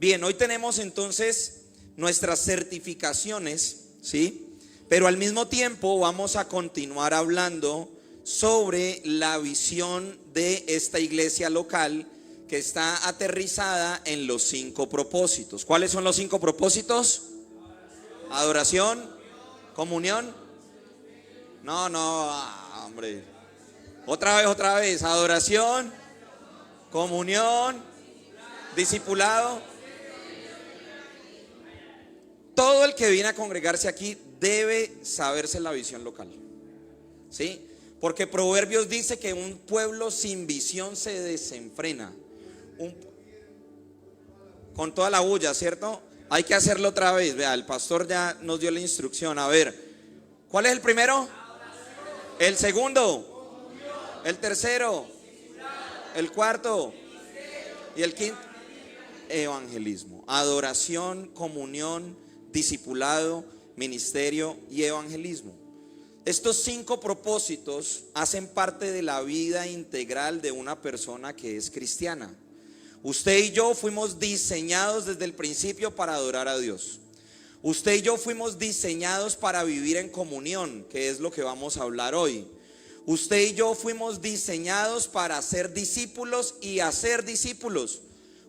Bien, hoy tenemos entonces nuestras certificaciones, ¿sí? Pero al mismo tiempo vamos a continuar hablando sobre la visión de esta iglesia local que está aterrizada en los 5 propósitos. ¿Cuáles son los 5 propósitos? Adoración, comunión. No, hombre. Otra vez. Adoración, comunión, discipulado. Todo el que viene a congregarse aquí debe saberse la visión local, ¿sí? Porque Proverbios dice que un pueblo sin visión se desenfrena. Con toda la bulla, ¿cierto? Hay que hacerlo otra vez. Vea, el pastor ya nos dio la instrucción. A ver, ¿cuál es el primero? El segundo. El tercero. El cuarto. Y el quinto. Evangelismo. Adoración, comunión, discipulado, ministerio y evangelismo. Estos 5 propósitos hacen parte de la vida integral de una persona que es cristiana. Usted y yo fuimos diseñados desde el principio para adorar a Dios. Usted y yo fuimos diseñados para vivir en comunión, que es lo que vamos a hablar hoy. Usted y yo fuimos diseñados para ser discípulos y hacer discípulos.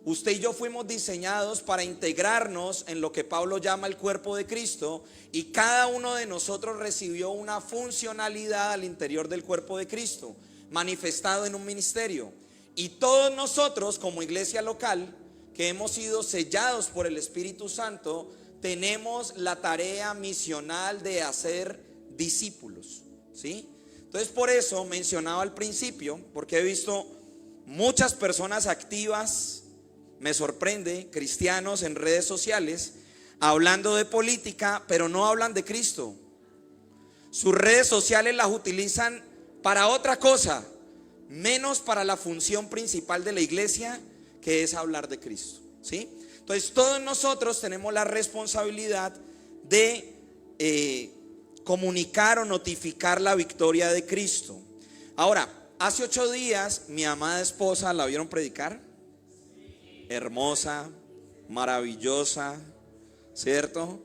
Usted y yo fuimos diseñados para integrarnos en lo que Pablo llama el cuerpo de Cristo, y cada uno de nosotros recibió una funcionalidad al interior del cuerpo de Cristo, manifestado en un ministerio. Y todos nosotros como iglesia local, que hemos sido sellados por el Espíritu Santo, tenemos la tarea misional de hacer discípulos, ¿sí? Entonces, por eso mencionaba al principio, porque he visto muchas personas activas, me sorprende, cristianos en redes sociales, hablando de política, pero no hablan de Cristo. Sus redes sociales las utilizan para otra cosa, menos para la función principal de la iglesia, que es hablar de Cristo, ¿sí? Entonces todos nosotros tenemos la responsabilidad de comunicar o notificar la victoria de Cristo. Ahora, hace 8 días mi amada esposa, ¿la vieron predicar? Hermosa, maravillosa, ¿cierto?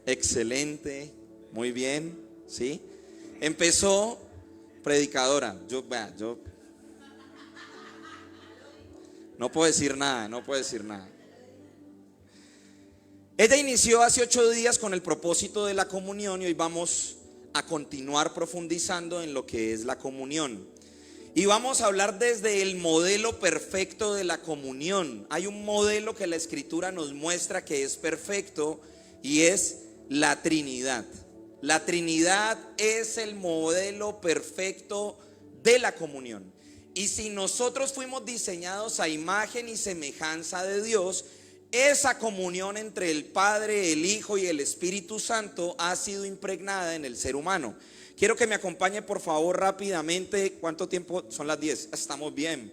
Excelente, muy bien, ¿sí? Empezó predicadora. Yo no puedo decir nada. Ella inició hace 8 días con el propósito de la comunión, y hoy vamos a continuar profundizando en lo que es la comunión. Y vamos a hablar desde el modelo perfecto de la comunión. Hay un modelo que la Escritura nos muestra que es perfecto, y es la Trinidad. La Trinidad es el modelo perfecto de la comunión. Y si nosotros fuimos diseñados a imagen y semejanza de Dios, esa comunión entre el Padre, el Hijo y el Espíritu Santo ha sido impregnada en el ser humano. Quiero que me acompañe por favor rápidamente. ¿Cuánto tiempo? Son las 10. Estamos bien.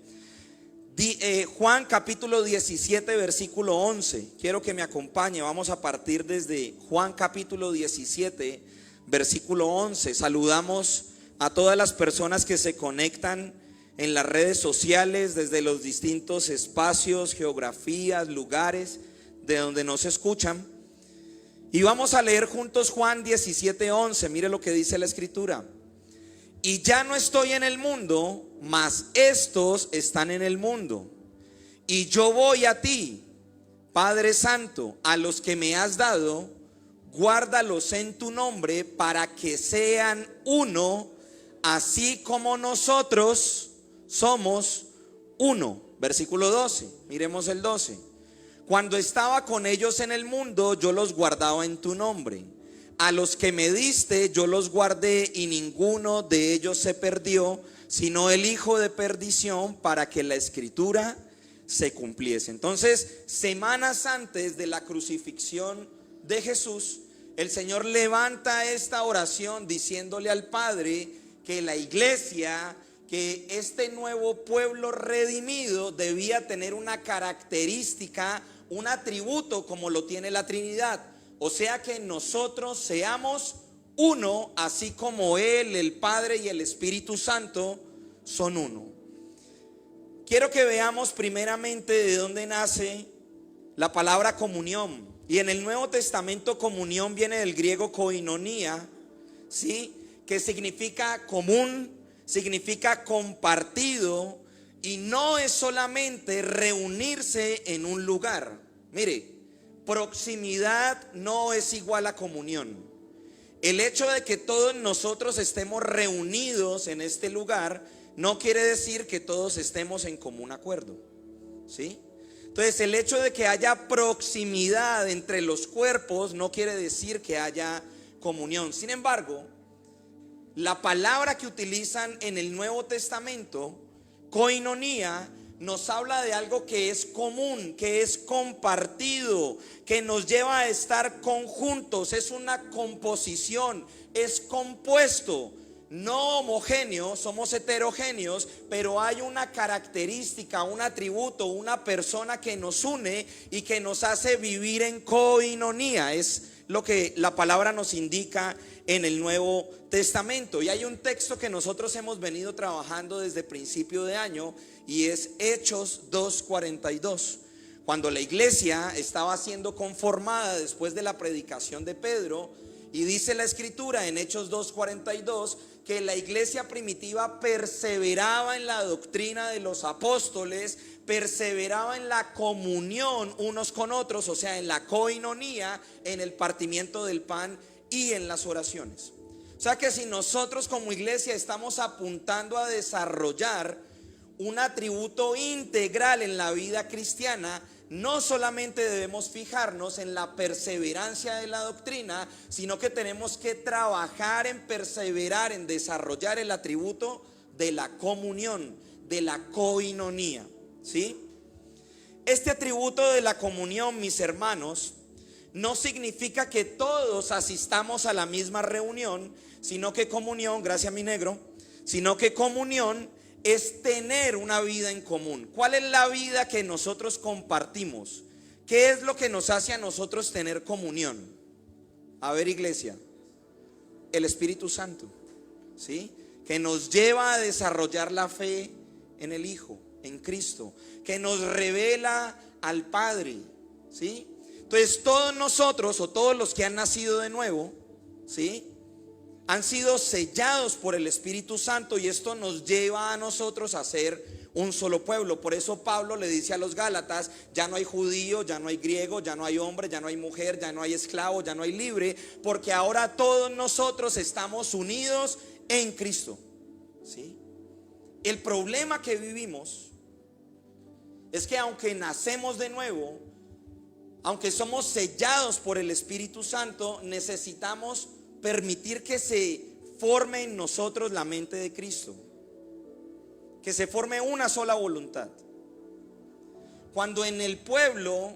Juan capítulo 17 versículo 11. Quiero que me acompañe. Vamos a partir desde Juan capítulo 17 versículo 11. Saludamos a todas las personas que se conectan en las redes sociales desde los distintos espacios, geografías, lugares de donde nos escuchan. Y vamos a leer juntos Juan 17:11. Mire lo que dice la Escritura. Y ya no estoy en el mundo, mas estos están en el mundo. Y yo voy a ti, Padre Santo, a los que me has dado, guárdalos en tu nombre, para que sean uno, así como nosotros somos uno. Versículo 12, miremos el 12. Cuando estaba con ellos en el mundo, yo los guardaba en tu nombre. A los que me diste, yo los guardé, y ninguno de ellos se perdió, sino el hijo de perdición, para que la Escritura se cumpliese. Entonces, semanas antes de la crucifixión de Jesús, el Señor levanta esta oración diciéndole al Padre que la iglesia, que este nuevo pueblo redimido debía tener una característica, un atributo como lo tiene la Trinidad. O sea, que nosotros seamos uno, así como Él, el Padre y el Espíritu Santo son uno. Quiero que veamos primeramente de dónde nace la palabra comunión. Y en el Nuevo Testamento comunión viene del griego koinonia, ¿sí? Que significa común, significa compartido, y no es solamente reunirse en un lugar. Mire, proximidad no es igual a comunión. El hecho de que todos nosotros estemos reunidos en este lugar no quiere decir que todos estemos en común acuerdo, ¿sí? Entonces, el hecho de que haya proximidad entre los cuerpos no quiere decir que haya comunión. Sin embargo, la palabra que utilizan en el Nuevo Testamento, koinonia, nos habla de algo que es común, que es compartido, que nos lleva a estar conjuntos. Es una composición, es compuesto. No homogéneo, somos heterogéneos, pero hay una característica, un atributo, una persona que nos une y que nos hace vivir en koinonia. Es lo que la palabra nos indica en el Nuevo Testamento. Y hay un texto que nosotros hemos venido trabajando desde principio de año, y es Hechos 2:42. Cuando la iglesia estaba siendo conformada después de la predicación de Pedro, y dice la escritura en Hechos 2:42 que la iglesia primitiva perseveraba en la doctrina de los apóstoles, perseveraba en la comunión unos con otros, o sea, en la koinonia, en el partimiento del pan y en las oraciones. O sea que si nosotros como iglesia estamos apuntando a desarrollar un atributo integral en la vida cristiana, no solamente debemos fijarnos en la perseverancia de la doctrina, sino que tenemos que trabajar en perseverar, en desarrollar el atributo de la comunión, de la koinonia, ¿sí? Este atributo de la comunión, mis hermanos, no significa que todos asistamos a la misma reunión, sino que comunión, gracias mi negro, sino que comunión es tener una vida en común. ¿Cuál es la vida que nosotros compartimos? ¿Qué es lo que nos hace a nosotros tener comunión? A ver, iglesia, el Espíritu Santo, ¿sí? Que nos lleva a desarrollar la fe en el Hijo, en Cristo, que nos revela al Padre, ¿sí? Entonces todos nosotros, o todos los que han nacido de nuevo, ¿sí?, han sido sellados por el Espíritu Santo, y esto nos lleva a nosotros a ser un solo pueblo. Por eso Pablo le dice a los Gálatas: ya no hay judío, ya no hay griego, ya no hay hombre, ya no hay mujer, ya no hay esclavo, ya no hay libre, porque ahora todos nosotros estamos unidos en Cristo, ¿sí? El problema que vivimos es que aunque nacemos de nuevo, aunque somos sellados por el Espíritu Santo, necesitamos permitir que se forme en nosotros la mente de Cristo, que se forme una sola voluntad. Cuando en el pueblo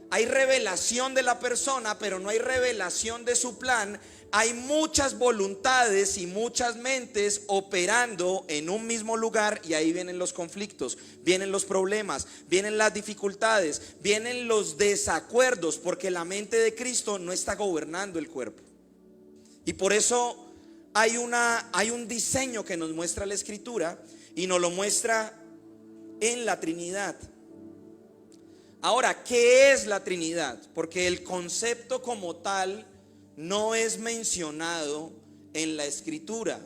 hay revelación de la persona, pero no hay revelación de su plan, hay muchas voluntades y muchas mentes operando en un mismo lugar, y ahí vienen los conflictos, vienen los problemas, vienen las dificultades, vienen los desacuerdos, porque la mente de Cristo no está gobernando el cuerpo. Y por eso hay un diseño que nos muestra la Escritura, y nos lo muestra en la Trinidad. Ahora, ¿qué es la Trinidad? Porque el concepto como tal no es mencionado en la Escritura,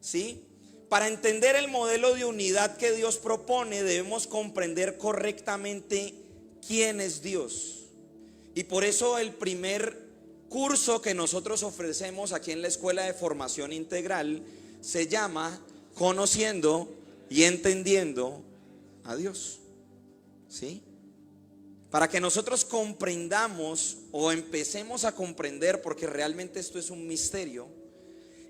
¿sí? Para entender el modelo de unidad que Dios propone, debemos comprender correctamente quién es Dios. Y por eso el primer curso que nosotros ofrecemos aquí en la Escuela de Formación Integral se llama Conociendo y Entendiendo a Dios, ¿sí? Para que nosotros comprendamos, o empecemos a comprender, porque realmente esto es un misterio,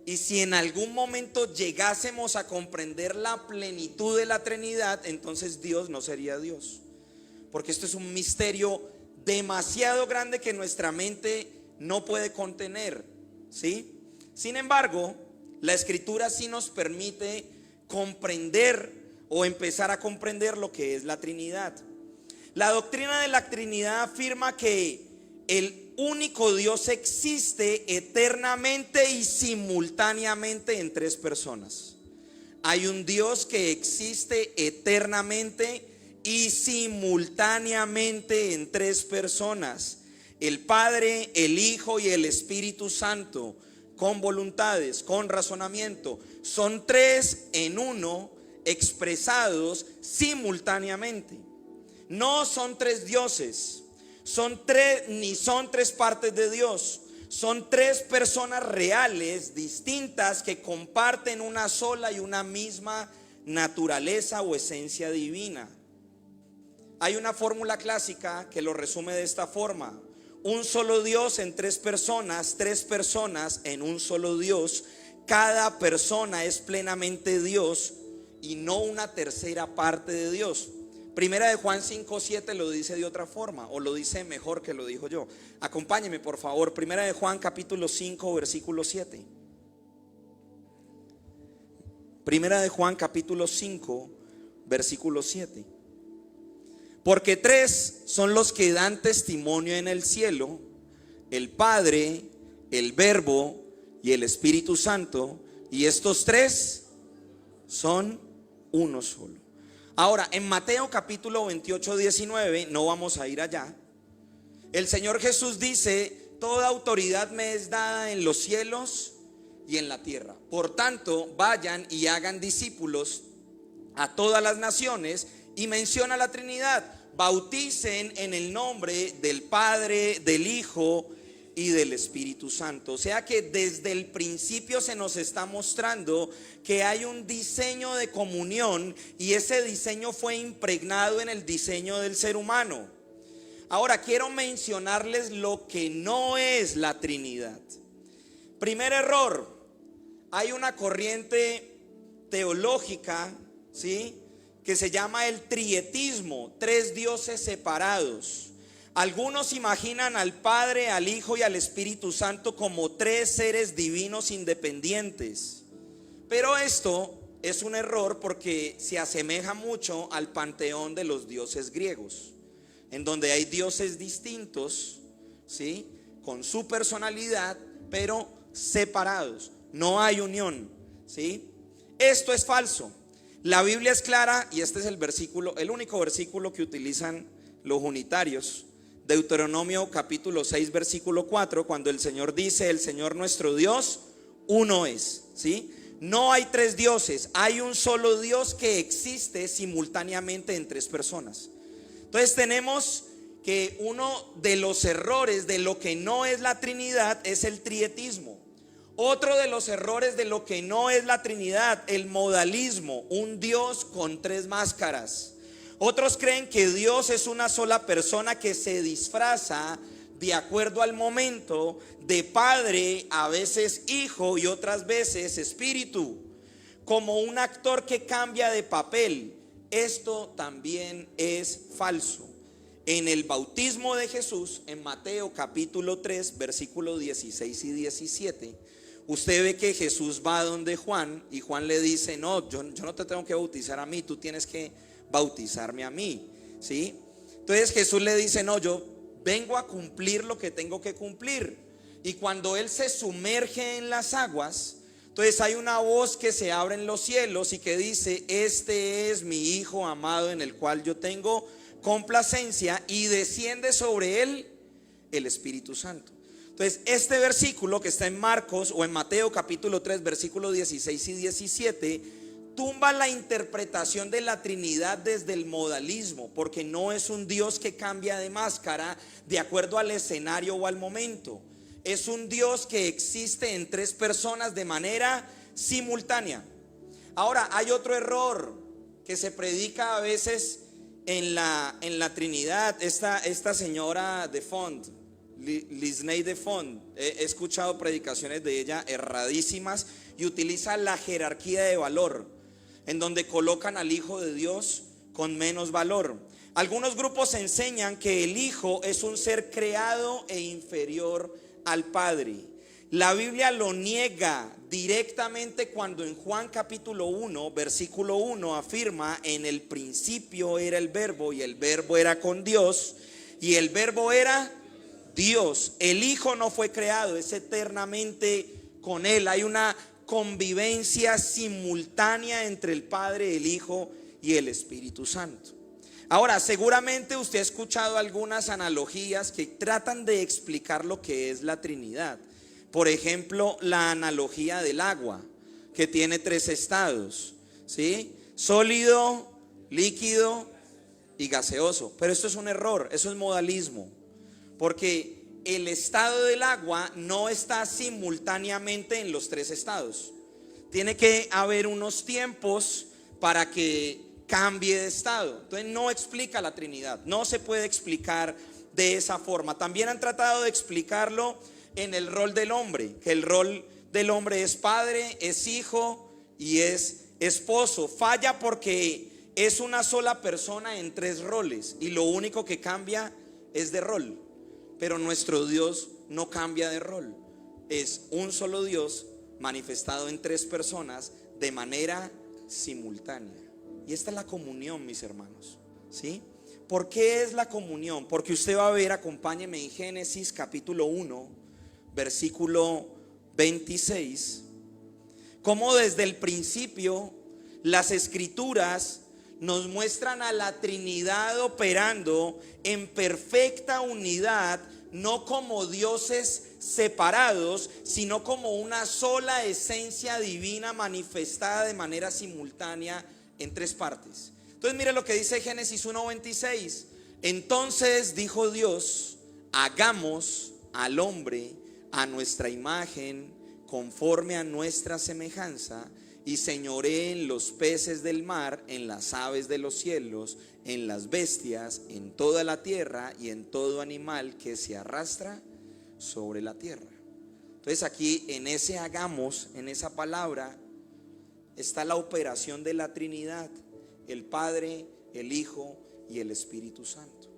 y si en algún momento llegásemos a comprender la plenitud de la Trinidad, entonces Dios no sería Dios, porque esto es un misterio demasiado grande que nuestra mente no puede contener, ¿sí? Sin embargo, la Escritura sí nos permite comprender o empezar a comprender lo que es la Trinidad. La doctrina de la Trinidad afirma que el único Dios existe eternamente y simultáneamente en tres personas. Hay un Dios que existe eternamente y simultáneamente en tres personas: el Padre, el Hijo y el Espíritu Santo, con voluntades, con razonamiento. Son tres en uno, expresados simultáneamente. No son tres dioses, ni son tres partes de Dios. Son tres personas reales, distintas, que comparten una sola y una misma naturaleza o esencia divina. Hay una fórmula clásica que lo resume de esta forma: un solo Dios en tres personas en un solo Dios. Cada persona es plenamente Dios y no una tercera parte de Dios. Primera de Juan 5:7 lo dice de otra forma, o lo dice mejor que lo dijo yo. Acompáñeme por favor. Primera de Juan capítulo 5 versículo 7. Primera de Juan capítulo 5 versículo 7. Porque tres son los que dan testimonio en el cielo: el Padre, el Verbo y el Espíritu Santo, y estos tres son uno solo. Ahora, en Mateo capítulo 28, 19, no vamos a ir allá, el Señor Jesús dice: toda autoridad me es dada en los cielos y en la tierra. Por tanto, vayan y hagan discípulos a todas las naciones, y menciona la Trinidad: bauticen en el nombre del Padre, del Hijo y del Espíritu Santo. O sea que desde el principio se nos está mostrando que hay un diseño de comunión, y ese diseño fue impregnado en el diseño del ser humano. Ahora quiero mencionarles lo que no es la Trinidad. Primer error: hay una corriente teológica, ¿sí?, que se llama el trietismo, tres dioses separados. Algunos imaginan al Padre, al Hijo y al Espíritu Santo como tres seres divinos independientes. Pero esto es un error, porque se asemeja mucho al panteón de los dioses griegos, en donde hay dioses distintos, ¿sí?, con su personalidad, pero separados. No hay unión, ¿sí? Esto es falso. La Biblia es clara, y este es el versículo, el único versículo que utilizan los unitarios. Deuteronomio capítulo 6 versículo 4, cuando el Señor dice: el Señor nuestro Dios uno es, ¿sí? No hay tres dioses, hay un solo Dios que existe simultáneamente en tres personas. Entonces tenemos que uno de los errores de lo que no es la Trinidad es el trietismo. Otro de los errores de lo que no es la Trinidad, el modalismo, un Dios con tres máscaras. Otros creen que Dios es una sola persona que se disfraza de acuerdo al momento, de Padre, a veces Hijo y otras veces Espíritu, como un actor que cambia de papel. Esto también es falso. En el bautismo de Jesús, en Mateo capítulo 3 versículos 16 y 17, usted ve que Jesús va donde Juan, y Juan le dice: no, yo no te tengo que bautizar a mí, tú tienes que bautizarme a mí, ¿sí? Entonces Jesús le dice: no, yo vengo a cumplir lo que tengo que cumplir. Y cuando él se sumerge en las aguas, entonces hay una voz que se abre en los cielos y que dice: este es mi Hijo amado, en el cual yo tengo complacencia, y desciende sobre él el Espíritu Santo. Entonces este versículo que está en Marcos o en Mateo capítulo 3 versículos 16 y 17 tumba la interpretación de la Trinidad desde el modalismo, porque no es un Dios que cambia de máscara de acuerdo al escenario o al momento. Es un Dios que existe en tres personas de manera simultánea. Ahora, hay otro error que se predica a veces en la Trinidad. Esta señora de Font, Lisney de Font, he escuchado predicaciones de ella erradísimas, y utiliza la jerarquía de valor, en donde colocan al Hijo de Dios con menos valor. Algunos grupos enseñan que el Hijo es un ser creado e inferior al Padre. La Biblia lo niega directamente cuando en Juan capítulo 1 versículo 1 afirma: en el principio era el Verbo, y el Verbo era con Dios, y el Verbo era Dios. El Hijo no fue creado, es eternamente con Él. Hay una convivencia simultánea entre el Padre, el Hijo y el Espíritu Santo. Ahora, seguramente usted ha escuchado algunas analogías que tratan de explicar lo que es la Trinidad. Por ejemplo, la analogía del agua, que tiene tres estados, ¿sí? Sólido, líquido y gaseoso. Pero esto es un error, eso es modalismo, porque el estado del agua no está simultáneamente en los tres estados. Tiene que haber unos tiempos para que cambie de estado. Entonces no explica la Trinidad, no se puede explicar de esa forma. También han tratado de explicarlo en el rol del hombre, que el rol del hombre es padre, es hijo y es esposo. Falla porque es una sola persona en tres roles y lo único que cambia es de rol. Pero nuestro Dios no cambia de rol, es un solo Dios manifestado en tres personas de manera simultánea. Y esta es la comunión, mis hermanos, ¿sí? ¿Por qué es la comunión? Porque usted va a ver, acompáñeme en Génesis capítulo 1, versículo 26, cómo desde el principio las escrituras nos muestran a la Trinidad operando en perfecta unidad, no como dioses separados, sino como una sola esencia divina manifestada de manera simultánea en tres partes. Entonces mire lo que dice Génesis 1:26. Entonces dijo Dios: hagamos al hombre a nuestra imagen, conforme a nuestra semejanza, y señoree en los peces del mar, en las aves de los cielos, en las bestias, en toda la tierra y en todo animal que se arrastra sobre la tierra. Entonces aquí en ese hagamos, en esa palabra, está la operación de la Trinidad, el Padre, el Hijo y el Espíritu Santo.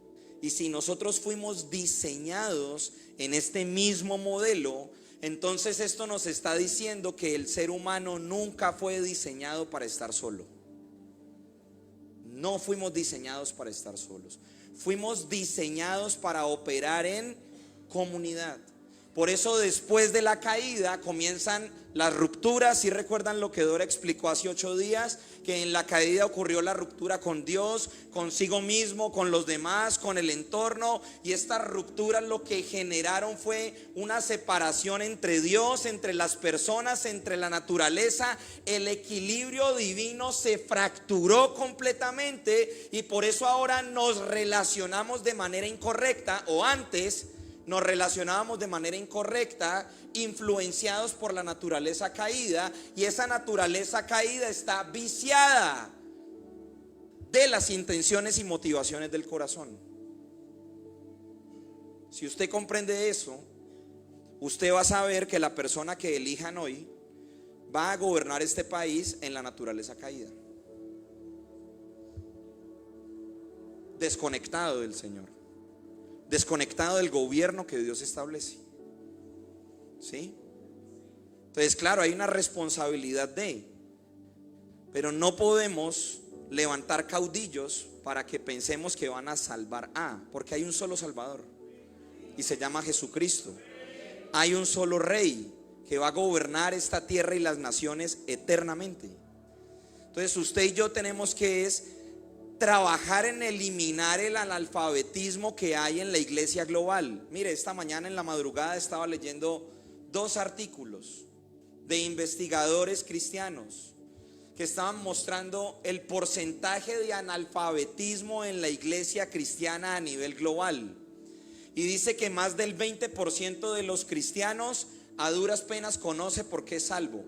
Y si nosotros fuimos diseñados en este mismo modelo, entonces esto nos está diciendo que el ser humano nunca fue diseñado para estar solo. No fuimos diseñados para estar solos. Fuimos diseñados para operar en comunidad. Por eso después de la caída comienzan las rupturas. Si recuerdan lo que Dora explicó hace 8 días, que en la caída ocurrió la ruptura con Dios, consigo mismo, con los demás, con el entorno. Y estas rupturas lo que generaron fue una separación entre Dios, entre las personas, entre la naturaleza. El equilibrio divino se fracturó completamente y por eso ahora nos relacionamos de manera incorrecta, o antes nos relacionábamos de manera incorrecta, influenciados por la naturaleza caída, y esa naturaleza caída está viciada de las intenciones y motivaciones del corazón. Si usted comprende eso, usted va a saber que la persona que elijan hoy va a gobernar este país en la naturaleza caída, desconectado del Señor, desconectado del gobierno que Dios establece, ¿sí? Entonces, claro, hay una responsabilidad pero no podemos levantar caudillos para que pensemos que van a salvar porque hay un solo Salvador y se llama Jesucristo. Hay un solo Rey que va a gobernar esta tierra y las naciones eternamente. Entonces usted y yo tenemos que trabajar en eliminar el analfabetismo que hay en la iglesia global. Mire, esta mañana en la madrugada estaba leyendo 2 artículos de investigadores cristianos que estaban mostrando el porcentaje de analfabetismo en la iglesia cristiana a nivel global. Y dice que más del 20% de los cristianos a duras penas conoce por qué es salvo.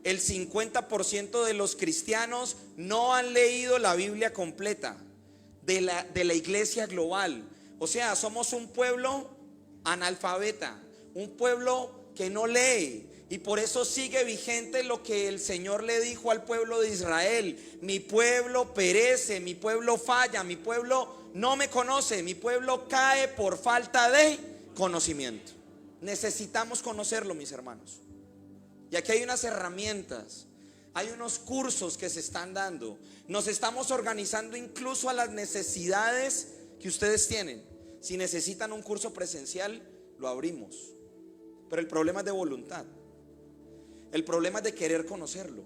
El 50% de los cristianos no han leído la Biblia completa de la iglesia global. O sea, somos un pueblo analfabeta, un pueblo que no lee. Y por eso sigue vigente lo que el Señor le dijo al pueblo de Israel: mi pueblo perece, mi pueblo falla, mi pueblo no me conoce, mi pueblo cae por falta de conocimiento. Necesitamos conocerlo, mis hermanos. Y aquí hay unas herramientas, hay unos cursos que se están dando. Nos estamos organizando incluso a las necesidades que ustedes tienen. Si necesitan un curso presencial, lo abrimos. Pero el problema es de voluntad. El problema es de querer conocerlo.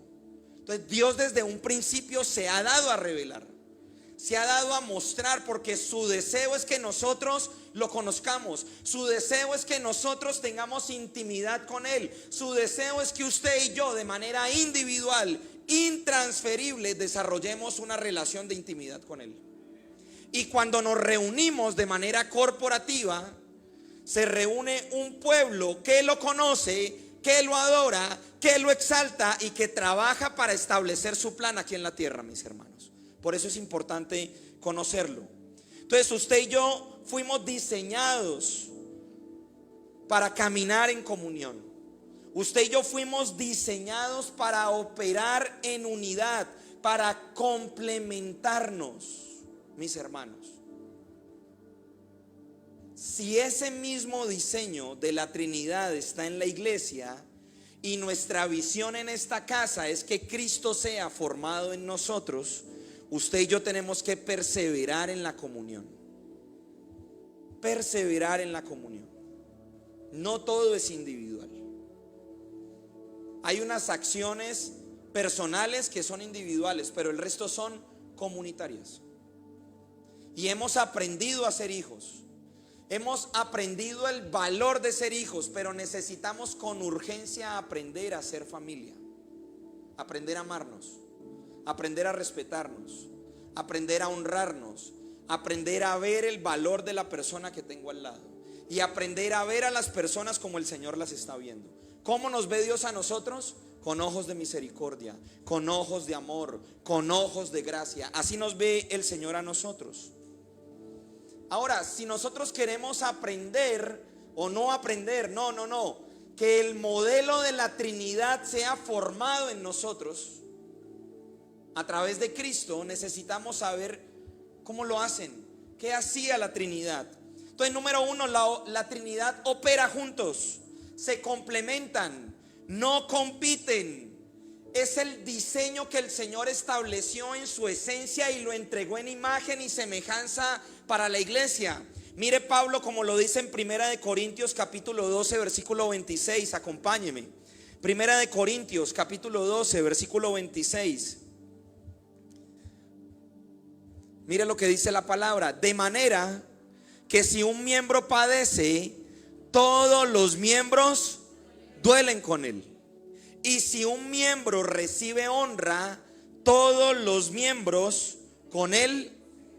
Entonces Dios desde un principio se ha dado a revelar. se ha dado a mostrar porque su deseo es que nosotros lo conozcamos. Su deseo es que nosotros tengamos intimidad con Él. Su deseo es que usted y yo de manera individual, intransferible, desarrollemos una relación de intimidad con Él. Y cuando nos reunimos de manera corporativa, se reúne un pueblo que lo conoce, que lo adora, que lo exalta y que trabaja para establecer su plan aquí en la tierra, mis hermanos. Por eso es importante conocerlo. Entonces usted y yo fuimos diseñados para caminar en comunión. Usted y yo fuimos diseñados para operar en unidad, para complementarnos, mis hermanos. Si ese mismo diseño de la Trinidad está en la iglesia y nuestra visión en esta casa es que Cristo sea formado en nosotros, usted y yo tenemos que perseverar en la comunión. Perseverar en la comunión. No todo es individual. Hay unas acciones personales que son individuales, pero el resto son comunitarias. Y hemos aprendido a ser hijos. Hemos aprendido el valor de ser hijos, pero necesitamos con urgencia aprender a ser familia. Aprender a amarnos, aprender a respetarnos, aprender a honrarnos, aprender a ver el valor de la persona que tengo al lado y aprender a ver a las personas como el Señor las está viendo. ¿Cómo nos ve Dios a nosotros? Con ojos de misericordia, con ojos de amor, con ojos de gracia. Así nos ve el Señor a nosotros. Ahora, si nosotros queremos aprender o no aprender, no, que el modelo de la Trinidad sea formado en nosotros a través de Cristo, necesitamos saber cómo lo hacen, qué hacía la Trinidad. Entonces, número uno, la Trinidad opera juntos, se complementan, no compiten. Es el diseño que el Señor estableció en su esencia y lo entregó en imagen y semejanza para la iglesia. Mire Pablo como lo dice en Primera de Corintios capítulo 12 versículo 26, acompáñeme. Primera de Corintios capítulo 12 versículo 26. Mire lo que dice la palabra: de manera que si un miembro padece, todos los miembros duelen con él. Y si un miembro recibe honra, todos los miembros con él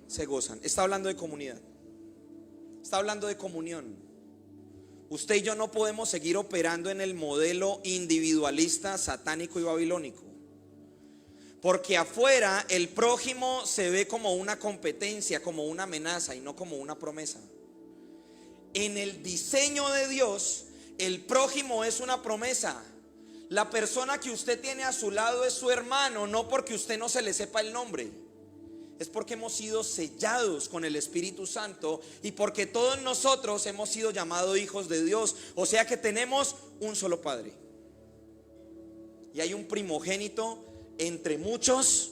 se gozan. Está hablando de comunidad. Está hablando de comunión. Usted y yo no podemos seguir operando en el modelo individualista, satánico y babilónico. Porque afuera el prójimo se ve como una competencia, como una amenaza y no como una promesa. En el diseño de Dios, el prójimo es una promesa. La persona que usted tiene a su lado es su hermano, no porque usted no se le sepa el nombre. Es porque hemos sido sellados con el Espíritu Santo y porque todos nosotros hemos sido llamados hijos de Dios. O sea que tenemos un solo Padre. Y hay un primogénito entre muchos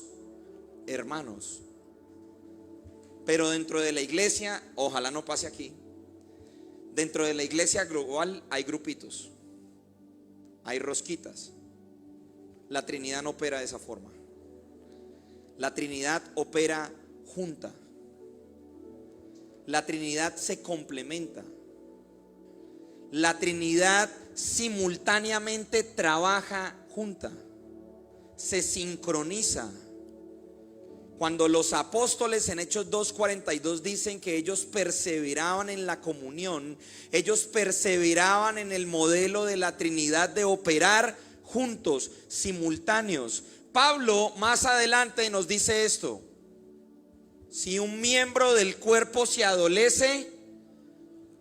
hermanos. Pero dentro de la iglesia, ojalá no pase aquí, dentro de la iglesia global hay grupitos. Hay rosquitas. La Trinidad no opera de esa forma. La Trinidad opera junta. La Trinidad se complementa. La Trinidad simultáneamente trabaja junta. Se sincroniza. Cuando los apóstoles en Hechos 2:42 dicen que ellos perseveraban en la comunión, ellos perseveraban en el modelo de la Trinidad de operar juntos, simultáneos. Pablo más adelante nos dice esto: si un miembro del cuerpo se adolece,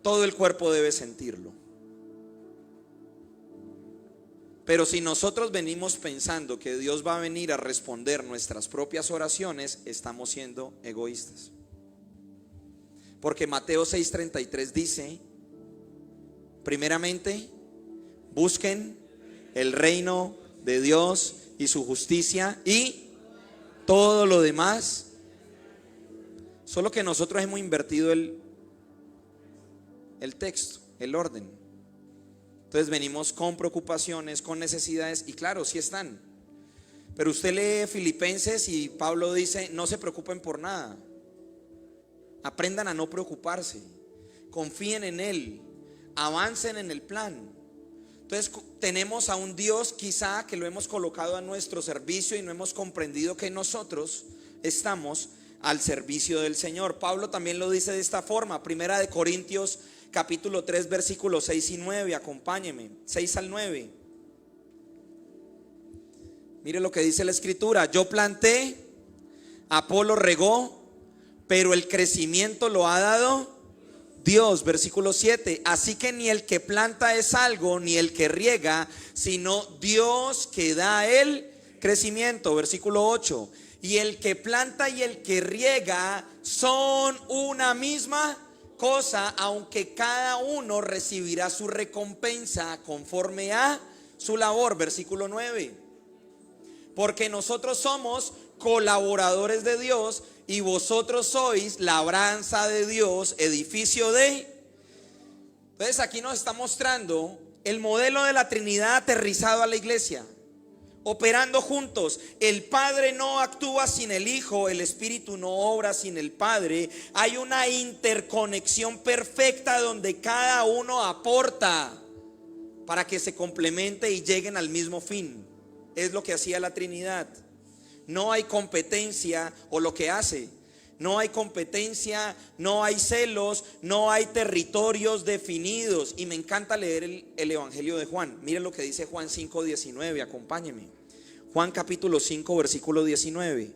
todo el cuerpo debe sentirlo. Pero si nosotros venimos pensando que Dios va a venir a responder nuestras propias oraciones, estamos siendo egoístas. Porque Mateo 6:33 dice: primeramente, busquen el reino de Dios y su justicia, y todo lo demás. Solo que nosotros hemos invertido el texto, el orden. Entonces venimos con preocupaciones, con necesidades, y claro, sí están. Pero usted lee Filipenses y Pablo dice: no se preocupen por nada, aprendan a no preocuparse, confíen en Él, avancen en el plan. Entonces tenemos a un Dios quizá que lo hemos colocado a nuestro servicio y no hemos comprendido que nosotros estamos al servicio del Señor. Pablo también lo dice de esta forma, Primera de Corintios capítulo 3 versículos 6 y 9, acompáñeme, 6 al 9. Mire lo que dice la escritura: yo planté, Apolo regó, pero el crecimiento lo ha dado Dios. Versículo 7, así que ni el que planta es algo, ni el que riega, sino Dios que da el crecimiento. Versículo 8, y el que planta y el que riega son una misma cosa, aunque cada uno recibirá su recompensa conforme a su labor. Versículo 9, porque nosotros somos colaboradores de Dios y vosotros sois labranza de Dios, edificio de. Entonces aquí nos está mostrando el modelo de la Trinidad aterrizado a la iglesia, operando juntos. El Padre no actúa sin el Hijo, el Espíritu no obra sin el Padre. Hay una interconexión perfecta donde cada uno aporta para que se complemente y lleguen al mismo fin. Es lo que hacía la Trinidad. No hay competencia, o lo que hace. No hay competencia, no hay celos, no hay territorios definidos. Y me encanta leer el Evangelio de Juan. Miren lo que dice Juan 5:19, acompáñenme. Juan capítulo 5 versículo 19.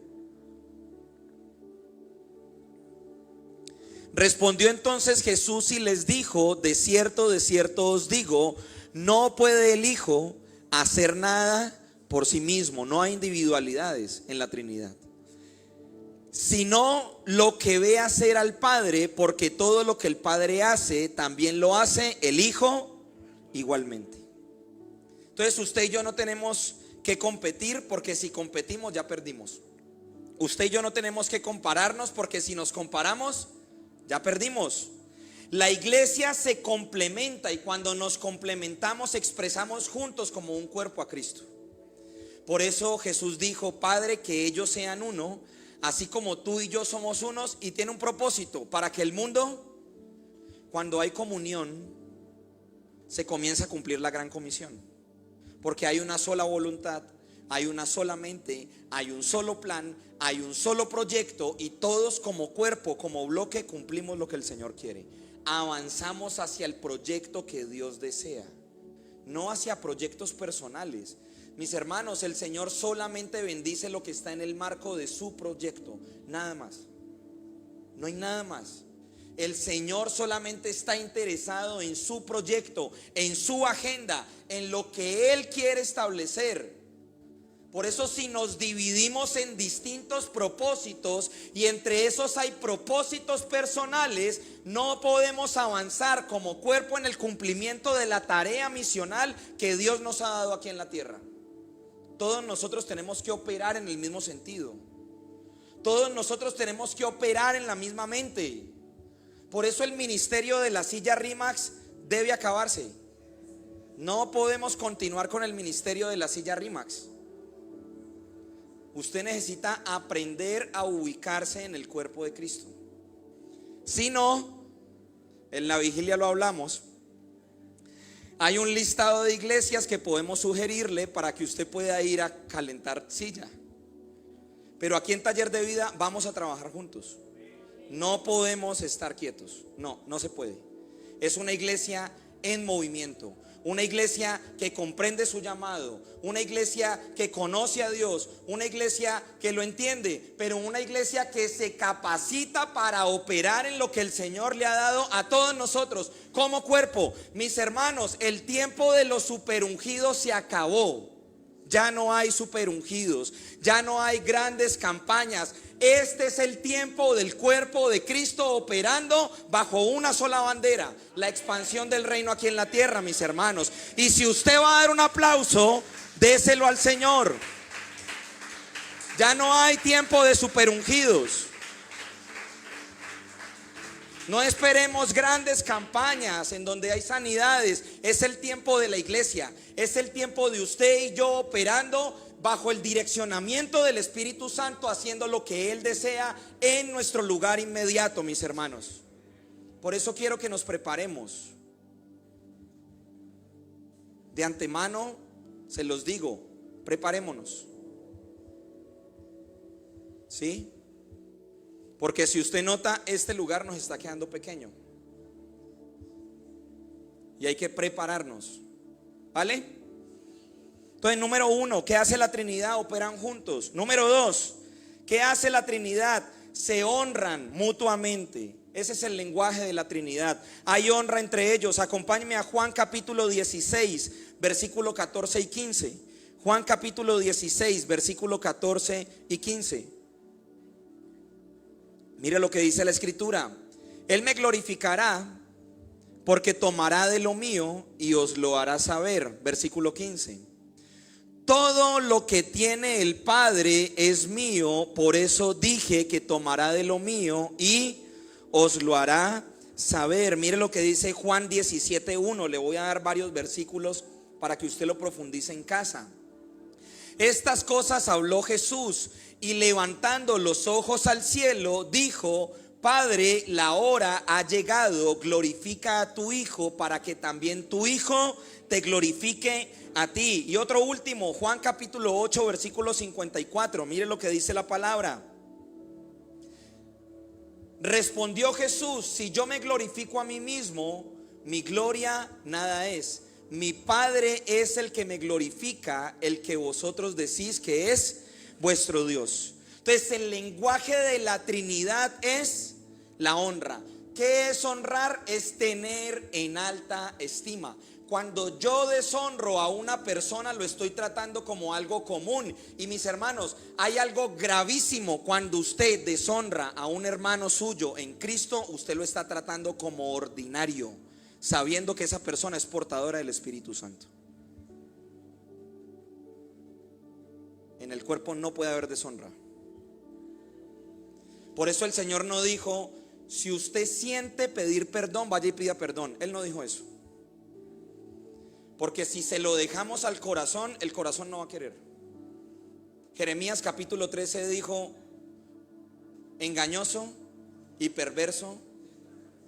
Respondió entonces Jesús y les dijo: de cierto os digo, no puede el Hijo hacer nada por sí mismo. No hay individualidades en la Trinidad, sino lo que ve hacer al Padre, porque todo lo que el Padre hace, también lo hace el Hijo igualmente. Entonces usted y yo no tenemos que competir, porque si competimos ya perdimos. Usted y yo no tenemos que compararnos, porque si nos comparamos ya perdimos. La iglesia se complementa, y cuando nos complementamos expresamos juntos como un cuerpo a Cristo. Por eso Jesús dijo: Padre, que ellos sean uno, así como tú y yo somos unos. Y tiene un propósito: para que el mundo, cuando hay comunión, se comienza a cumplir la gran comisión. Porque hay una sola voluntad, hay una sola mente, hay un solo plan, hay un solo proyecto, y todos como cuerpo, como bloque, cumplimos lo que el Señor quiere. Avanzamos hacia el proyecto que Dios desea, no hacia proyectos personales. Mis hermanos, el Señor solamente bendice lo que está en el marco de su proyecto, nada más. No hay nada más. El Señor solamente está interesado en su proyecto, en su agenda, en lo que Él quiere establecer. Por eso, si nos dividimos en distintos propósitos y entre esos hay propósitos personales, no podemos avanzar como cuerpo en el cumplimiento de la tarea misional que Dios nos ha dado aquí en la tierra. Todos nosotros tenemos que operar en el mismo sentido. Todos nosotros tenemos que operar en la misma mente. Por eso el ministerio de la silla RIMAX debe acabarse. No podemos continuar con el ministerio de la silla RIMAX. Usted necesita aprender a ubicarse en el cuerpo de Cristo. Si no, en la vigilia lo hablamos, hay un listado de iglesias que podemos sugerirle para que usted pueda ir a calentar silla. Pero aquí en Taller de Vida vamos a trabajar juntos. No podemos estar quietos. No se puede. Es una iglesia en movimiento. Una iglesia que comprende su llamado, una iglesia que conoce a Dios, una iglesia que lo entiende, pero una iglesia que se capacita para operar en lo que el Señor le ha dado a todos nosotros como cuerpo. Mis hermanos, el tiempo de los superungidos se acabó. Ya no hay superungidos, ya no hay grandes campañas. Este es el tiempo del cuerpo de Cristo operando bajo una sola bandera: la expansión del reino aquí en la tierra, mis hermanos. Y si usted va a dar un aplauso, déselo al Señor. Ya no hay tiempo de superungidos. No esperemos grandes campañas en donde hay sanidades. Es el tiempo de la iglesia. Es el tiempo de usted y yo operando bajo el direccionamiento del Espíritu Santo, haciendo lo que Él desea en nuestro lugar inmediato, mis hermanos. Por eso quiero que nos preparemos. De antemano se los digo, preparémonos. ¿Sí? Porque si usted nota, este lugar nos está quedando pequeño. Y hay que prepararnos. ¿Vale? Entonces, número 1, ¿qué hace la Trinidad? Operan juntos. Número 2, ¿qué hace la Trinidad? Se honran mutuamente. Ese es el lenguaje de la Trinidad. Hay honra entre ellos. Acompáñenme a Juan capítulo 16, versículo 14 y 15. Juan capítulo 16, versículo 14 y 15. Mire lo que dice la Escritura. Él me glorificará porque tomará de lo mío y os lo hará saber. Versículo 15. Todo lo que tiene el Padre es mío, por eso dije que tomará de lo mío y os lo hará saber. Mire lo que dice Juan 17:1. Le voy a dar varios versículos para que usted lo profundice en casa. Estas cosas habló Jesús y levantando los ojos al cielo dijo: Padre, la hora ha llegado, glorifica a tu Hijo para que también tu Hijo te glorifique a ti. Y otro último, Juan capítulo 8, versículo 54. Mire lo que dice la palabra. Respondió Jesús: si yo me glorifico a mí mismo, mi gloria nada es. Mi Padre es el que me glorifica, el que vosotros decís que es vuestro Dios. Entonces, el lenguaje de la Trinidad es la honra. ¿Qué es honrar? Es tener en alta estima. Cuando yo deshonro a una persona, lo estoy tratando como algo común. Y mis hermanos, hay algo gravísimo. Cuando usted deshonra a un hermano suyo en Cristo, usted lo está tratando como ordinario, sabiendo que esa persona es portadora del Espíritu Santo. En el cuerpo no puede haber deshonra. Por eso el Señor no dijo: si usted siente pedir perdón, vaya y pida perdón. Él no dijo eso. Porque si se lo dejamos al corazón, el corazón no va a querer. Jeremías capítulo 13 dijo: engañoso y perverso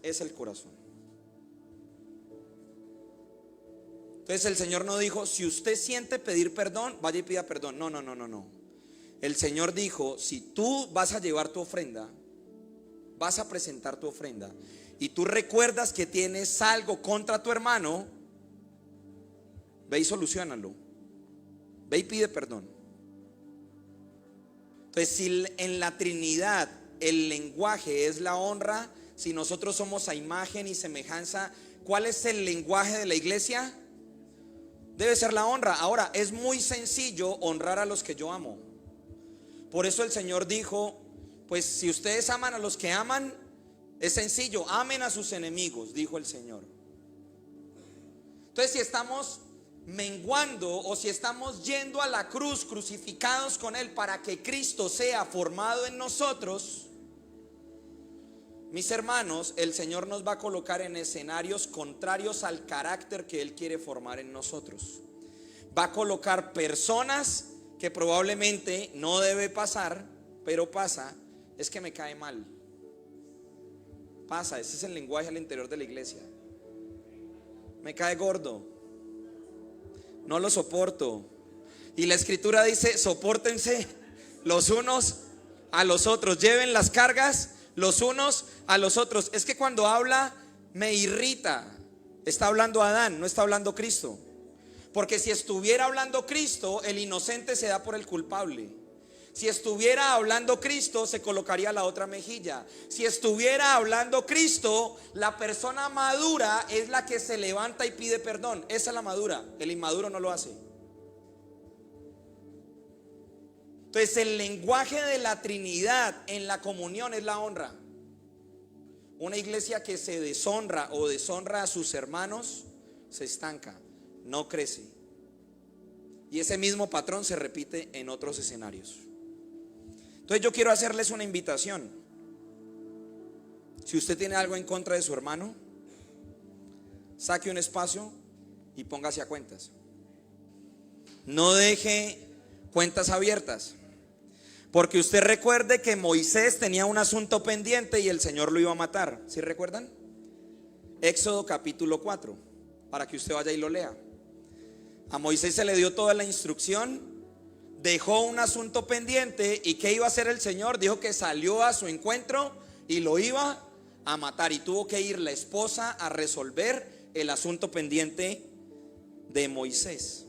es el corazón. Entonces el Señor no dijo: si usted siente pedir perdón, vaya y pida perdón. No. El Señor dijo: si tú vas a llevar tu ofrenda, vas a presentar tu ofrenda, y tú recuerdas que tienes algo contra tu hermano, ve y solucionalo. Ve y pide perdón. Entonces, si en la Trinidad el lenguaje es la honra, si nosotros somos a imagen y semejanza, ¿cuál es el lenguaje de la iglesia? Debe ser la honra. Ahora, es muy sencillo honrar a los que yo amo. Por eso el Señor dijo: pues si ustedes aman a los que aman, es sencillo, amen a sus enemigos, dijo el Señor. Entonces, si estamos menguando o si estamos yendo a la cruz crucificados con Él para que Cristo sea formado en nosotros, mis hermanos, el Señor nos va a colocar en escenarios contrarios al carácter que Él quiere formar en nosotros. Va a colocar personas que probablemente no debe pasar, pero pasa. Es que me cae mal. Pasa, ese es el lenguaje al interior de la iglesia. Me cae gordo, no lo soporto. Y la Escritura dice: sopórtense los unos a los otros, lleven las cargas los unos a los otros. Es que cuando habla me irrita. Está hablando Adán, no está hablando Cristo. Porque si estuviera hablando Cristo, el inocente se da por el culpable. Si estuviera hablando Cristo, se colocaría la otra mejilla. Si estuviera hablando Cristo, la persona madura es la que se levanta y pide perdón. Esa es la madura. El inmaduro no lo hace. Entonces, el lenguaje de la Trinidad en la comunión es la honra. Una iglesia que se deshonra o deshonra a sus hermanos se estanca, no crece. Y ese mismo patrón se repite en otros escenarios. Entonces yo quiero hacerles una invitación. Si usted tiene algo en contra de su hermano, saque un espacio y póngase a cuentas. No deje Cuentas abiertas. Porque usted recuerde que Moisés tenía un asunto pendiente y el Señor lo iba a matar. ¿Sí recuerdan? Éxodo capítulo 4, para que usted vaya y lo lea. A Moisés se le dio toda la instrucción, dejó un asunto pendiente, y ¿qué iba a hacer el Señor? Dijo que salió a su encuentro y lo iba a matar, y tuvo que ir la esposa a resolver el asunto pendiente de Moisés.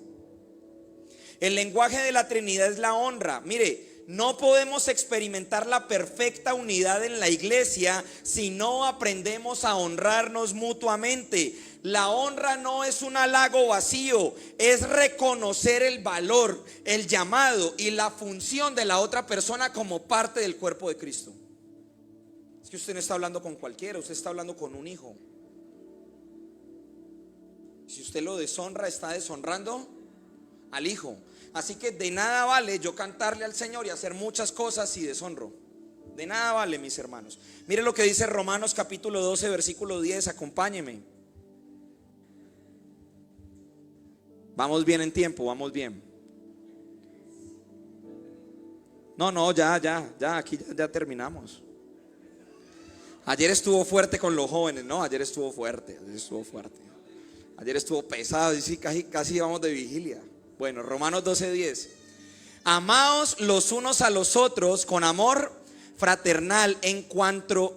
El lenguaje de la Trinidad es la honra. Mire, no podemos experimentar la perfecta unidad en la iglesia si no aprendemos a honrarnos mutuamente. La honra no es un halago vacío, es reconocer el valor, el llamado y la función de la otra persona como parte del cuerpo de Cristo. Es que usted no está hablando con cualquiera, usted está hablando con un hijo. Si usted lo deshonra, está deshonrando al hijo. Así que de nada vale yo cantarle al Señor y hacer muchas cosas si deshonro. De nada vale, mis hermanos. Mire lo que dice Romanos capítulo 12 versículo 10, acompáñeme. Vamos bien en tiempo, vamos bien. No, ya, aquí ya terminamos. Ayer estuvo fuerte con los jóvenes, no, ayer estuvo fuerte. Ayer estuvo pesado, y sí, casi vamos de vigilia. Bueno, Romanos 12:10. Amaos los unos a los otros con amor fraternal, en cuanto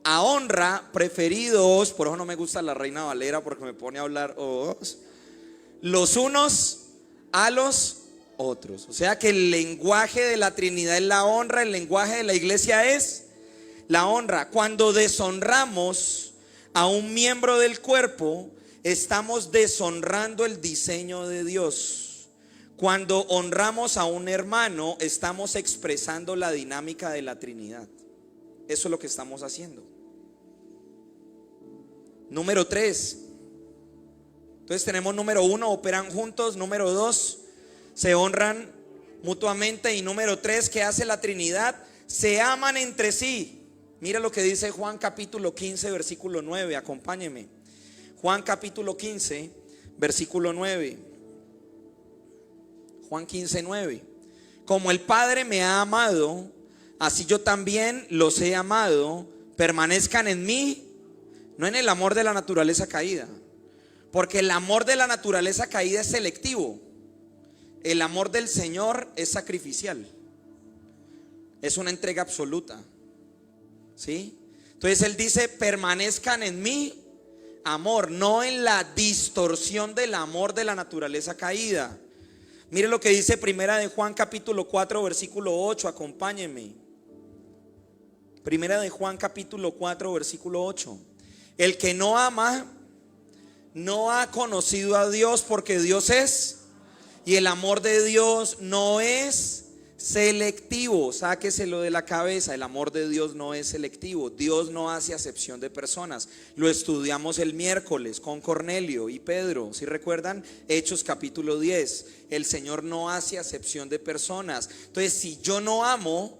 a honra, preferidos, por eso no me gusta la Reina Valera, porque me pone a hablar los unos a los otros. O sea que el lenguaje de la Trinidad es la honra, el lenguaje de la iglesia es la honra. Cuando deshonramos a un miembro del cuerpo, estamos deshonrando el diseño de Dios. Cuando honramos a un hermano, estamos expresando la dinámica de la Trinidad. Eso es lo que estamos haciendo. Número 3. Entonces tenemos número 1, operan juntos. Número 2, se honran mutuamente. Y número 3, ¿qué hace la Trinidad? Se aman entre sí. Mira lo que dice Juan capítulo 15 versículo 9, acompáñeme. Juan capítulo 15 versículo 9. Juan 15:9. Como el Padre me ha amado, así yo también los he amado. Permanezcan en mí, no en el amor de la naturaleza caída, porque el amor de la naturaleza caída es selectivo. El amor del Señor es sacrificial, es una entrega absoluta. ¿Sí? Entonces Él dice: permanezcan en mí, amor, no en la distorsión del amor de la naturaleza caída. Mire lo que dice Primera de Juan capítulo 4 versículo 8, acompáñenme. Primera de Juan capítulo 4 versículo 8. El que no ama no ha conocido a Dios, porque Dios es, y el amor de Dios no es selectivo. Sáqueselo de la cabeza, el amor de Dios no es selectivo. Dios no hace acepción de personas. Lo estudiamos el miércoles con Cornelio y Pedro, ¿sí recuerdan? Hechos capítulo 10. El Señor no hace acepción de personas. Entonces, si yo no amo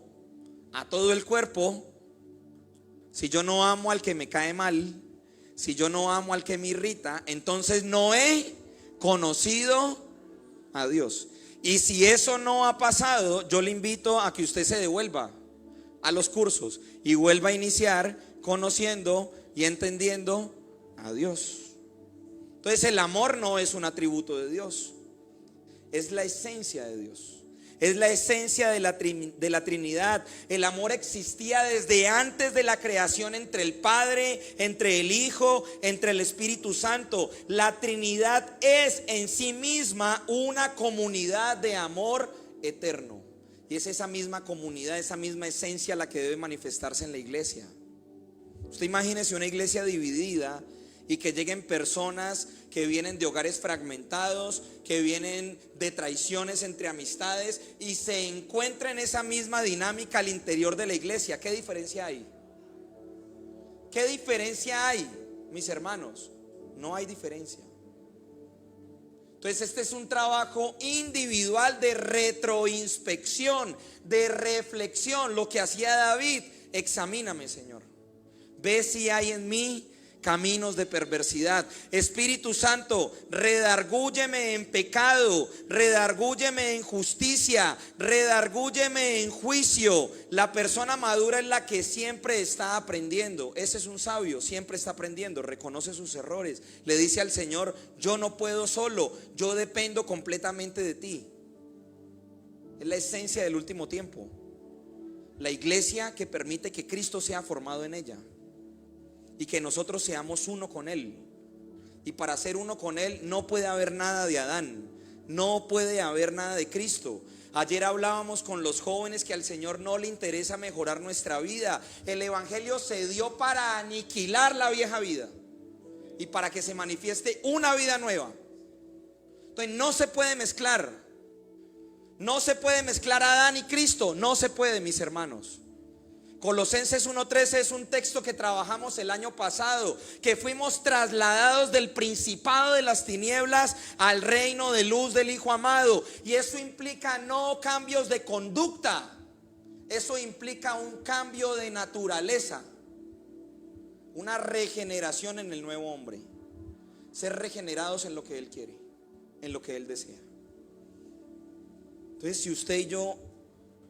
a todo el cuerpo, si yo no amo al que me cae mal, si yo no amo al que me irrita, entonces no he conocido a Dios. Y si eso no ha pasado, yo le invito a que usted se devuelva a los cursos y vuelva a iniciar conociendo y entendiendo a Dios. Entonces el amor no es un atributo de Dios, es la esencia de Dios. Es la esencia de la Trinidad. El amor existía desde antes de la creación, entre el Padre, entre el Hijo, entre el Espíritu Santo. La Trinidad es en sí misma una comunidad de amor eterno. Y es esa misma comunidad, esa misma esencia la que debe manifestarse en la iglesia. Usted imagínese una iglesia dividida y que lleguen personas que vienen de hogares fragmentados, que vienen de traiciones entre amistades, y se encuentren esa misma dinámica al interior de la iglesia. ¿Qué diferencia hay? ¿Qué diferencia hay, mis hermanos? No hay diferencia. Entonces este es un trabajo individual de retroinspección, de reflexión. Lo que hacía David: examíname, Señor, ve si hay en mí caminos de perversidad. Espíritu Santo, redargúyeme en pecado, redargúyeme en justicia, redargúyeme en juicio. La persona madura es la que siempre está aprendiendo. Ese es un sabio, siempre está aprendiendo, reconoce sus errores. Le dice al Señor: yo no puedo solo, yo dependo completamente de ti. Es la esencia del último tiempo. La iglesia que permite que Cristo sea formado en ella y que nosotros seamos uno con Él. Y para ser uno con Él no puede haber nada de Adán, no puede haber nada de Cristo. Ayer hablábamos con los jóvenes que al Señor no le interesa mejorar nuestra vida. El evangelio se dio para aniquilar la vieja vida y para que se manifieste una vida nueva. Entonces no se puede mezclar. No se puede mezclar a Adán y Cristo. No se puede, mis hermanos. Colosenses 1:13 es un texto que trabajamos el año pasado, que fuimos trasladados del principado de las tinieblas al reino de luz del Hijo amado. Y eso implica no cambios de conducta, eso implica un cambio de naturaleza, una regeneración en el nuevo hombre. Ser regenerados en lo que Él quiere, en lo que Él desea. Entonces, si usted y yo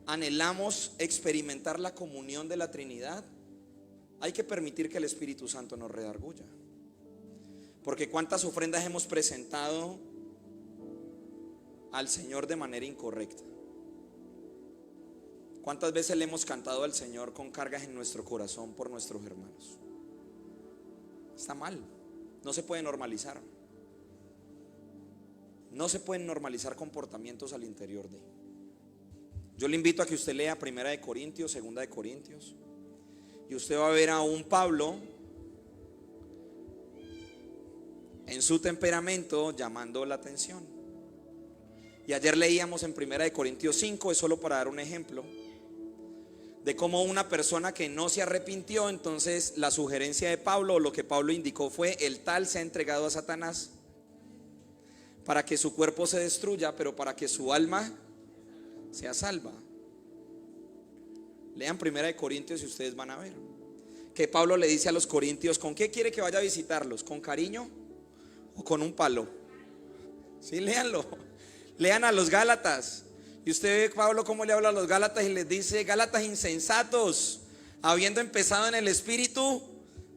anhelamos experimentar la comunión de la Trinidad, hay que permitir que el Espíritu Santo nos redarguya. Porque cuántas ofrendas hemos presentado al Señor de manera incorrecta. Cuántas veces le hemos cantado al Señor con cargas en nuestro corazón por nuestros hermanos. Está mal, no se puede normalizar. No se pueden normalizar comportamientos al interior de. Yo le invito a que usted lea 1 de Corintios, 2 de Corintios, y usted va a ver a un Pablo en su temperamento llamando la atención. Y ayer leíamos en 1 de Corintios 5, es solo para dar un ejemplo de cómo una persona que no se arrepintió, entonces la sugerencia de Pablo, o lo que Pablo indicó fue: el tal se ha entregado a Satanás para que su cuerpo se destruya, pero para que su alma sea salva. Lean 1 de Corintios y ustedes van a ver que Pablo le dice a los corintios: ¿con qué quiere que vaya a visitarlos? ¿Con cariño o con un palo? Sí, léanlo. Lean a los Gálatas y usted ve Pablo cómo le habla a los Gálatas y les dice: Gálatas insensatos, habiendo empezado en el espíritu,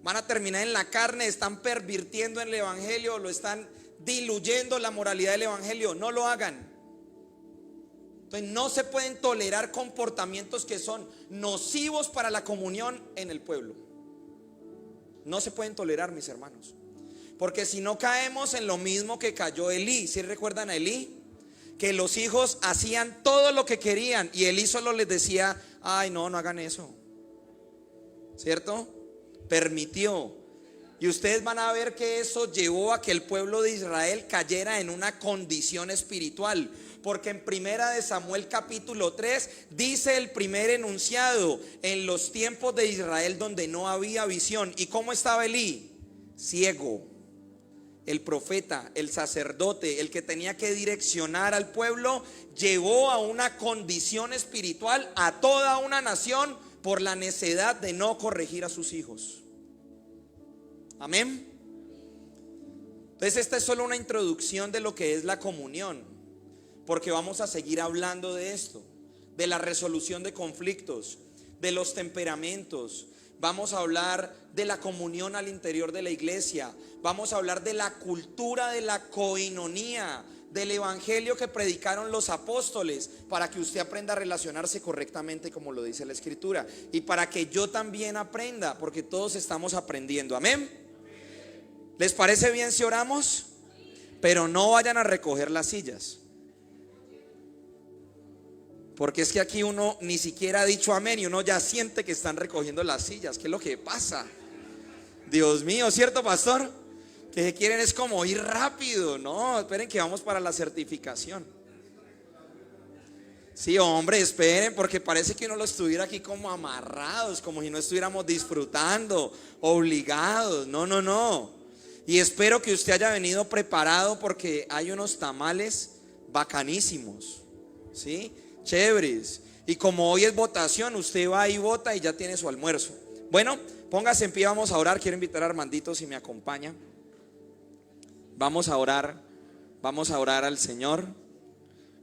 van a terminar en la carne. Están pervirtiendo el evangelio, lo están diluyendo la moralidad del evangelio. No lo hagan. Entonces no se pueden tolerar comportamientos que son nocivos para la comunión en el pueblo. No se pueden tolerar, mis hermanos, porque si no caemos en lo mismo que cayó Elí. ¿Sí recuerdan a Elí? Que los hijos hacían todo lo que querían y Elí solo les decía: ay, no hagan eso, ¿cierto? Permitió. Y ustedes van a ver que eso llevó a que el pueblo de Israel cayera en una condición espiritual. Porque en 1 Samuel capítulo 3 dice el primer enunciado: en los tiempos de Israel donde no había visión. ¿Y cómo estaba Elí? Ciego. El profeta, el sacerdote, el que tenía que direccionar al pueblo, llevó a una condición espiritual a toda una nación por la necedad de no corregir a sus hijos. Amén. Entonces esta es solo una introducción de lo que es la comunión, porque vamos a seguir hablando de esto, de la resolución de conflictos, de los temperamentos. Vamos a hablar de la comunión al interior de la iglesia. Vamos a hablar de la cultura de la coinonía, del evangelio que predicaron los apóstoles, para que usted aprenda a relacionarse correctamente como lo dice la escritura, y para que yo también aprenda, porque todos estamos aprendiendo. Amén. ¿Les parece bien si oramos? Pero no vayan a recoger las sillas, porque es que aquí uno ni siquiera ha dicho amén y uno ya siente que están recogiendo las sillas. ¿Qué es lo que pasa? Dios mío, ¿cierto, pastor? Que quieren es como ir rápido. No, esperen que vamos para la certificación. Sí, hombre, esperen, porque parece que uno lo estuviera aquí como amarrados, como si no estuviéramos disfrutando, obligados. No. Y espero que usted haya venido preparado, porque hay unos tamales bacanísimos, ¿sí? Chéveres. Y como hoy es votación, usted va y vota y ya tiene su almuerzo. Bueno, póngase en pie, vamos a orar. Quiero invitar a Armandito si me acompaña. Vamos a orar al Señor.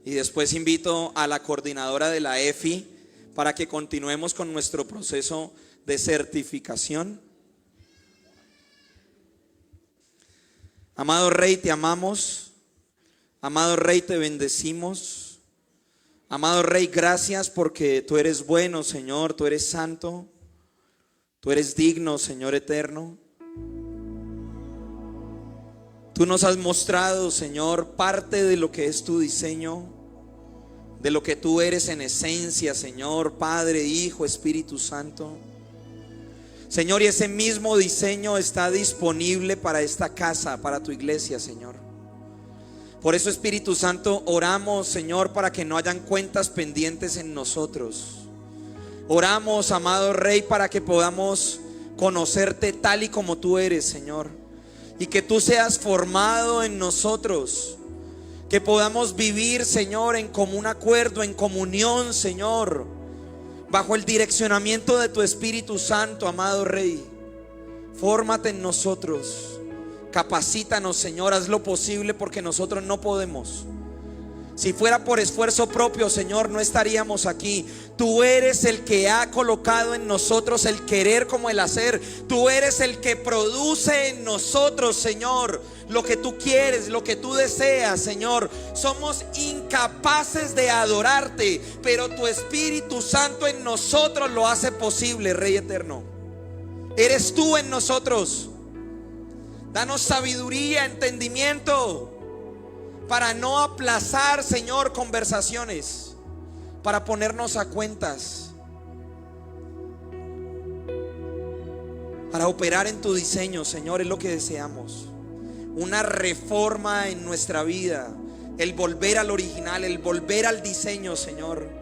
Y después invito a la coordinadora de la EFI para que continuemos con nuestro proceso de certificación. Amado Rey, te amamos. Amado Rey, te bendecimos. Amado Rey, gracias porque tú eres bueno, Señor. Tú eres santo. Tú eres digno, Señor eterno. Tú nos has mostrado, Señor, parte de lo que es tu diseño, de lo que tú eres en esencia, Señor, Padre, Hijo, Espíritu Santo. Señor, y ese mismo diseño está disponible para esta casa, para tu iglesia, Señor. Por eso, Espíritu Santo, oramos, Señor, para que no hayan cuentas pendientes en nosotros. Oramos, amado Rey, para que podamos conocerte tal y como tú eres, Señor. Y que tú seas formado en nosotros. Que podamos vivir, Señor, en común acuerdo, en comunión, Señor, bajo el direccionamiento de tu Espíritu Santo, amado Rey. Fórmate en nosotros. Capacítanos, Señor, haz lo posible porque nosotros no podemos. Si fuera por esfuerzo propio, Señor, no estaríamos aquí. Tú eres el que ha colocado en nosotros el querer como el hacer. Tú eres el que produce en nosotros, Señor, lo que tú quieres, lo que tú deseas, Señor. Somos incapaces de adorarte, pero tu Espíritu Santo en nosotros lo hace posible, Rey eterno. Eres tú en nosotros. Danos sabiduría, entendimiento, para no aplazar, Señor, conversaciones, para ponernos a cuentas, para operar en tu diseño, Señor, es lo que deseamos. Una reforma en nuestra vida, el volver al original, el volver al diseño, Señor.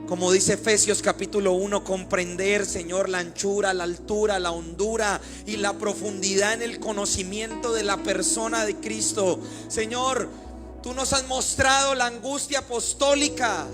Como dice Efesios capítulo 1, comprender, Señor, la anchura, la altura, la hondura y la profundidad en el conocimiento de la persona de Cristo. Señor, tú nos has mostrado la angustia apostólica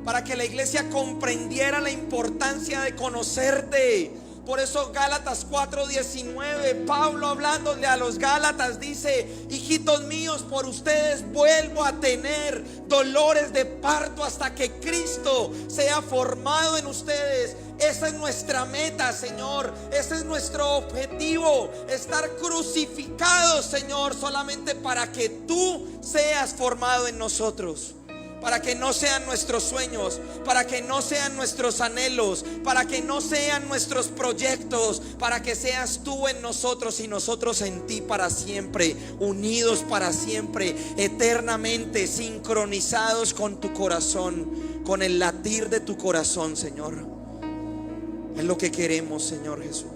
para que la iglesia comprendiera la importancia de conocerte. Por eso Gálatas 4:19, Pablo hablándole a los Gálatas dice: hijitos míos, por ustedes vuelvo a tener dolores de parto hasta que Cristo sea formado en ustedes. Esa es nuestra meta, Señor. Ese es nuestro objetivo, estar crucificados, Señor, solamente para que tú seas formado en nosotros. Para que no sean nuestros sueños, para que no sean nuestros anhelos, para que no sean nuestros proyectos, para que seas tú en nosotros y nosotros en ti para siempre, unidos para siempre, eternamente, sincronizados con tu corazón, con el latir de tu corazón, Señor. Es lo que queremos, Señor Jesús.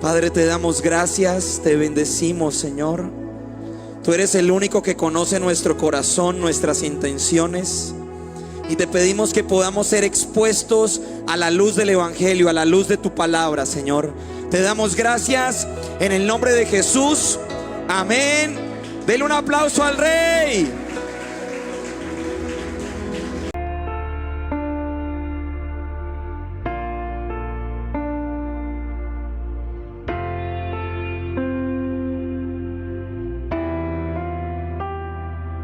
Padre, te damos gracias, te bendecimos, Señor. Tú eres el único que conoce nuestro corazón, nuestras intenciones. Y te pedimos que podamos ser expuestos a la luz del Evangelio, a la luz de tu palabra, Señor. Te damos gracias en el nombre de Jesús. Amén. Denle un aplauso al Rey.